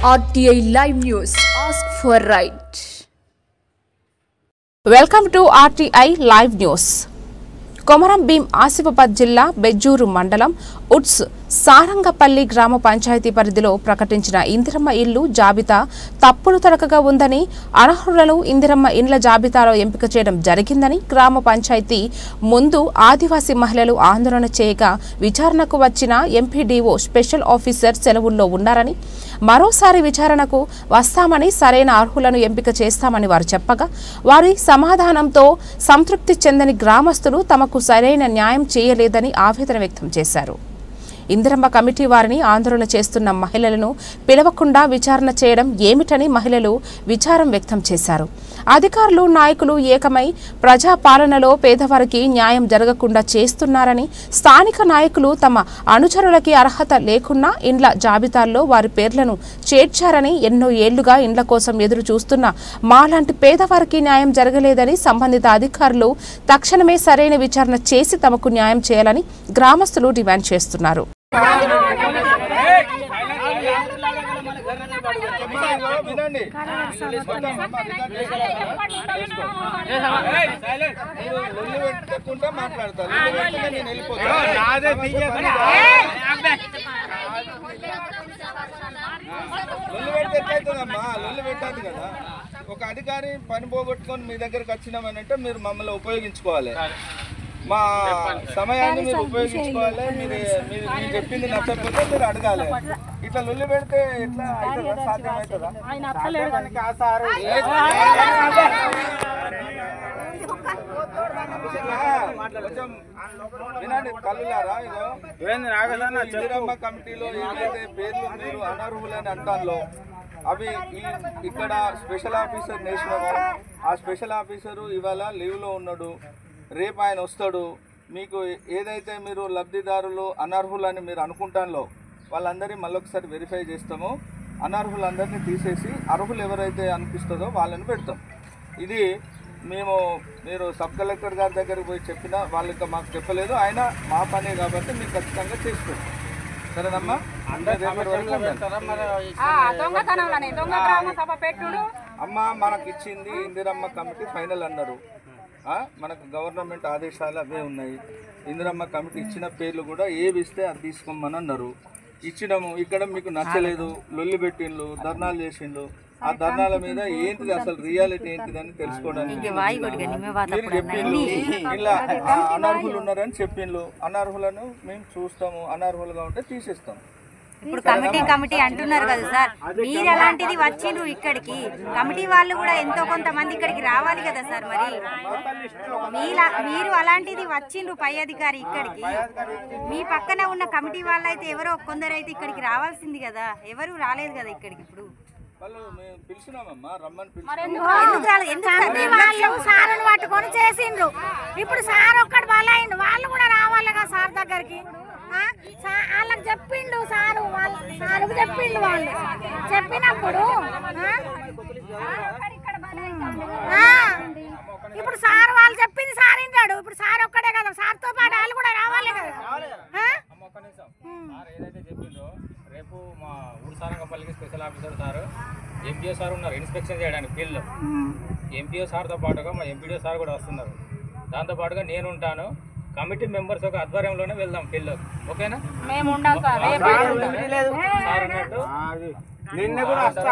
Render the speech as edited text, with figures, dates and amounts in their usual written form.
RTI Live News. Ask for right. Welcome to RTI Live News. Komaram Bheem Asifabad జిల్లా బెజ్జూరు మండలం ఉట్స్ సారంగపల్లి గ్రామ పంచాయతీ పరిధిలో ప్రకటించిన ఇందిరమ్మ ఇల్లు జాబితా తప్పులు తడకగా ఉందని, అనర్హులను ఇందిరమ్మ ఇండ్ల జాబితాలో ఎంపిక చేయడం జరిగిందని గ్రామ పంచాయతీ ముందు ఆదివాసీ మహిళలు ఆందోళన చేయగా విచారణకు వచ్చిన ఎంపీడీఓ స్పెషల్ ఆఫీసర్ సెలవుల్లో ఉన్నారని, మరోసారి విచారణకు వస్తామని, సరైన అర్హులను ఎంపిక చేస్తామని వారు చెప్పగా, వారి సమాధానంతో సంతృప్తి చెందని గ్రామస్తులు తమకు సరైన న్యాయం చేయలేదని ఆవేదన వ్యక్తం చేశారు. ఇందిరమ్మ కమిటీ వారిని ఆందోళన చేస్తున్న మహిళలను పిలవకుండా విచారణ చేయడం ఏమిటని మహిళలు విచారం వ్యక్తం చేశారు. అధికారులు, నాయకులు ఏకమై ప్రజాపాలనలో పేదవారికి న్యాయం జరగకుండా చేస్తున్నారని, స్థానిక నాయకులు తమ అనుచరులకి అర్హత లేకున్నా ఇండ్ల జాబితాల్లో వారి పేర్లను చేర్చారని, ఎన్నో ఏళ్లుగా ఇండ్ల కోసం ఎదురు చూస్తున్న మాలాంటి పేదవారికి న్యాయం జరగలేదని, సంబంధిత అధికారులు తక్షణమే సరైన విచారణ చేసి తమకు న్యాయం చేయాలని గ్రామస్తులు డిమాండ్ చేస్తున్నారు. ఒక అధికారి పని పోగొట్టుకొని మీ దగ్గరకు వచ్చినామనంటే మీరు మమ్మల్ని ఉపయోగించుకోవాలి, మా సమయాన్ని మీరు ఉపయోగించుకోవాలి. మీరు చెప్పింది నచ్చకపోతే మీరు అడగాలి. ఇట్లా లొల్లి పెడితే ఎట్లా అవుతుందా? సాధ్యమవుతుందా? కొంచెం వినండి కళ్ళులారా. ఇందిరమ్మ కమిటీలో ఏదైతే పేర్లు మీరు అనర్హులని అంటాలో అవి ఇక్కడ స్పెషల్ ఆఫీసర్ నేషనల్, ఆ స్పెషల్ ఆఫీసరు ఇవాళ లీవ్లో ఉన్నాడు, రేపు ఆయన వస్తాడు. మీకు ఏదైతే మీరు లబ్ధిదారులు అనర్హులని మీరు అనుకుంటానో వాళ్ళందరినీ మళ్ళొకసారి వెరిఫై చేస్తాము. అనర్హులందరినీ తీసేసి అర్హులు ఎవరైతే అనిపిస్తుందో వాళ్ళని పెడతాం. ఇది మీరు సబ్ కలెక్టర్ గారి దగ్గరికి పోయి చెప్పినా వాళ్ళు ఇంకా మాకు చెప్పలేదు, ఆయన మా పనే కాబట్టి మీరు ఖచ్చితంగా చేసుకోండి. సరేనమ్మా? అమ్మ మనకి ఇచ్చింది ఇందిరమ్మ కమిటీ ఫైనల్ అన్నారు. మనకు గవర్నమెంట్ ఆదేశాలు అవే ఉన్నాయి. ఇందిరమ్మ కమిటీ ఇచ్చిన పేర్లు కూడా ఏవి ఇస్తే అది తీసుకోమని అన్నారు. ఇచ్చినాము. ఇక్కడ మీకు నచ్చలేదు, లొల్లి పెట్టిండ్లు, ధర్నాలు చేసిండ్లు. ఆ ధర్నాల మీద ఏంటిది అసలు రియాలిటీ ఏంటిదని తెలుసుకోవడానికి మీరు చెప్పిండ్లు. ఇలా అనర్హులు ఉన్నారని చెప్పిండ్లు. అనర్హులను మేము చూస్తాము, అనర్హులుగా ఉంటే తీసేస్తాం. ఇప్పుడు కమిటీ అంటున్నారు కదా సార్, మీరు అలాంటిది వచ్చిండ్రు ఇక్కడికి, కమిటీ వాళ్ళు కూడా ఎంతో కొంతమంది ఇక్కడికి రావాలి కదా సార్. మరి మీరు అలాంటిది వచ్చిండ్రు పై అధికారి ఇక్కడికి, మీ పక్కన ఉన్న కమిటీ వాళ్ళు అయితే ఎవరో కొందరైతే ఇక్కడికి రావాల్సింది కదా, ఎవరు రాలేదు కదా ఇక్కడికి. ఇప్పుడు సార్ని పట్టుకొని చేసిండ్రు. ఇప్పుడు సార్ ఒక్కడు బలైండు, వాళ్ళు కూడా రావాలి కదా సార్ దగ్గరికి. వాళ్ళకి చెప్పిండు సారు, సార్కు చెప్పిండు. వాళ్ళు చెప్పినప్పుడు ఇప్పుడు సార్ వాళ్ళు చెప్పింది సార్ వింటాడు. ఇప్పుడు సార్ ఒక్కడే కదా, సార్తో పాటు వాళ్ళు కూడా రావాలి కదా. ఏదైతే చెప్పిందో రేపు మా ఊరు సారంగపల్లికి special officer sir, MPO sir ఉన్నారు ఇన్స్పెక్షన్ చేయడానికి ఫీల్డ్లో. ఎంపీఓ సార్తో పాటుగా మా ఎంపీడీఓ సార్ కూడా వస్తున్నారు. దాంతోపాటుగా నేను ఉంటాను. కమిటీ మెంబర్స్ ఒక ఆధ్వర్యంలోనే వెళ్దాం ఫీల్డ్. ఓకేనా? మేము ఉండాలి సార్. నిన్న కూడా వస్తా